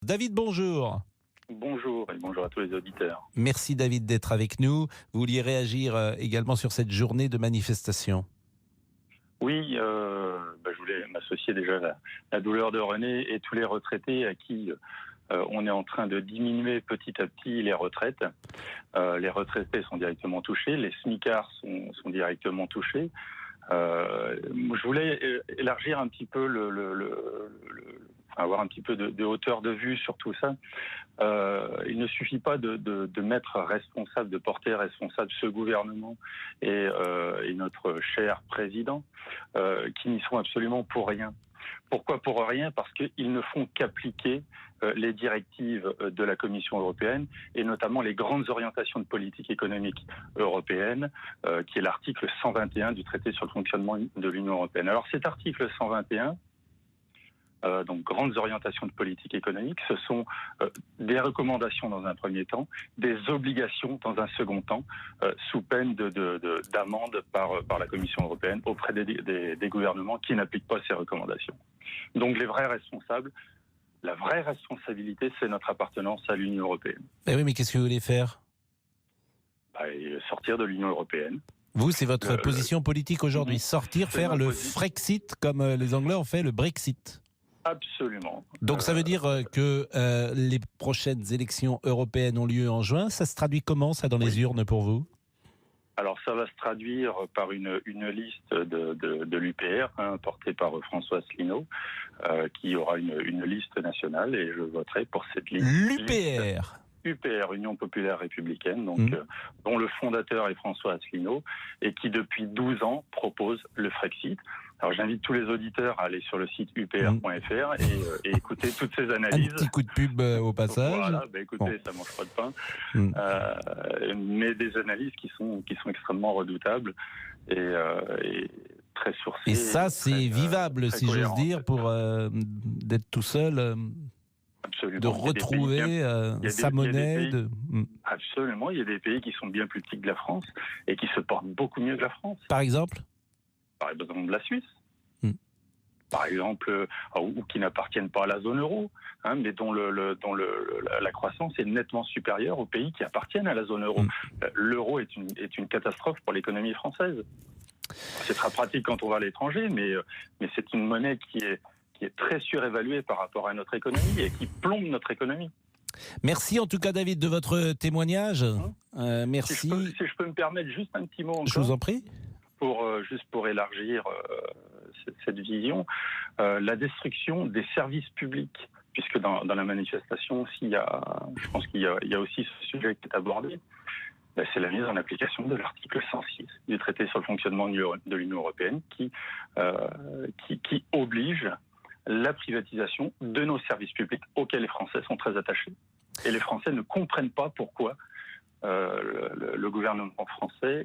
David, bonjour. Bonjour et bonjour à tous les auditeurs. Merci David d'être avec nous. Vous vouliez réagir également sur cette journée de manifestation. Oui, je voulais m'associer déjà à la douleur de René et tous les retraités à qui on est en train de diminuer petit à petit les retraites. Les retraités sont directement touchés, les smicards sont directement touchés. Je voulais élargir un petit peu avoir un petit peu de hauteur de vue sur tout ça. Il ne suffit pas de mettre responsable, de porter responsable ce gouvernement et notre cher président, qui n'y sont absolument pour rien. Pourquoi pour rien ? Parce qu'ils ne font qu'appliquer les directives de la Commission européenne et notamment les grandes orientations de politique économique européenne, qui est l'article 121 du traité sur le fonctionnement de l'Union européenne. Alors cet article 121, donc grandes orientations de politique économique, ce sont des recommandations dans un premier temps, des obligations dans un second temps, sous peine d'amende par la Commission européenne auprès des gouvernements qui n'appliquent pas ces recommandations. Donc les vrais responsables, la vraie responsabilité, c'est notre appartenance à l'Union européenne. Eh oui, mais qu'est-ce que vous voulez faire ? Sortir de l'Union européenne. Vous, c'est votre position politique aujourd'hui, sortir, faire le Frexit, comme les Anglais ont fait le Brexit. Absolument. Donc ça veut dire que les prochaines élections européennes ont lieu en juin. Ça se traduit comment, ça, dans les urnes pour vous ? Alors ça va se traduire par une liste de l'UPR, portée par François Asselineau, qui aura une liste nationale, et je voterai pour cette liste. L'UPR UPR, Union populaire républicaine, donc, dont le fondateur est François Asselineau, et qui depuis 12 ans propose le Frexit. Alors j'invite tous les auditeurs à aller sur le site upr.fr et écouter toutes ces analyses. Un petit coup de pub au passage. Voilà, écoutez, ça mange pas de pain. Mais des analyses qui sont extrêmement redoutables et très sourcées. Et ça, c'est vivable, si j'ose dire, pour d'être tout seul. Absolument. De retrouver sa monnaie. Absolument, il y a des pays qui sont bien plus petits que la France et qui se portent beaucoup mieux que la France. Par exemple ? Par exemple, la Suisse. Par exemple, ou qui n'appartiennent pas à la zone euro, mais dont la croissance est nettement supérieure aux pays qui appartiennent à la zone euro. L'euro est une catastrophe pour l'économie française. C'est très pratique quand on va à l'étranger, mais c'est une monnaie qui est très surévaluée par rapport à notre économie et qui plombe notre économie. Merci en tout cas, David, de votre témoignage. Merci. Si je peux me permettre juste un petit mot encore. Je vous en prie. Juste pour élargir cette vision, la destruction des services publics, puisque dans la manifestation aussi, je pense qu'il y a aussi ce sujet qui est abordé. C'est la mise en application de l'article 106 du traité sur le fonctionnement de l'Union européenne qui oblige la privatisation de nos services publics auxquels les Français sont très attachés. Et les Français ne comprennent pas pourquoi le gouvernement français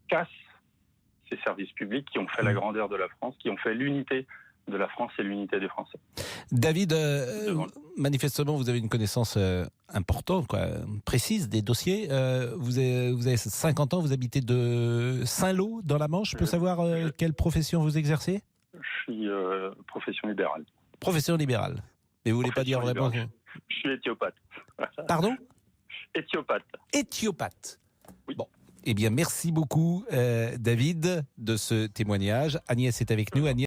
casse ces services publics qui ont fait la grandeur de la France, qui ont fait l'unité de la France et l'unité des Français. David, manifestement, vous avez une connaissance importante, précise des dossiers. Vous avez 50 ans, vous habitez de Saint-Lô, dans la Manche. Je peux savoir quelle profession vous exercez ? Je suis profession libérale. Profession libérale. Mais vous voulez pas dire vraiment... Je suis éthiopathe. Pardon ? Éthiopathe. Éthiopathe. Oui. Bon. Eh bien, merci beaucoup, David, de ce témoignage. Agnès est avec nous. Agnès.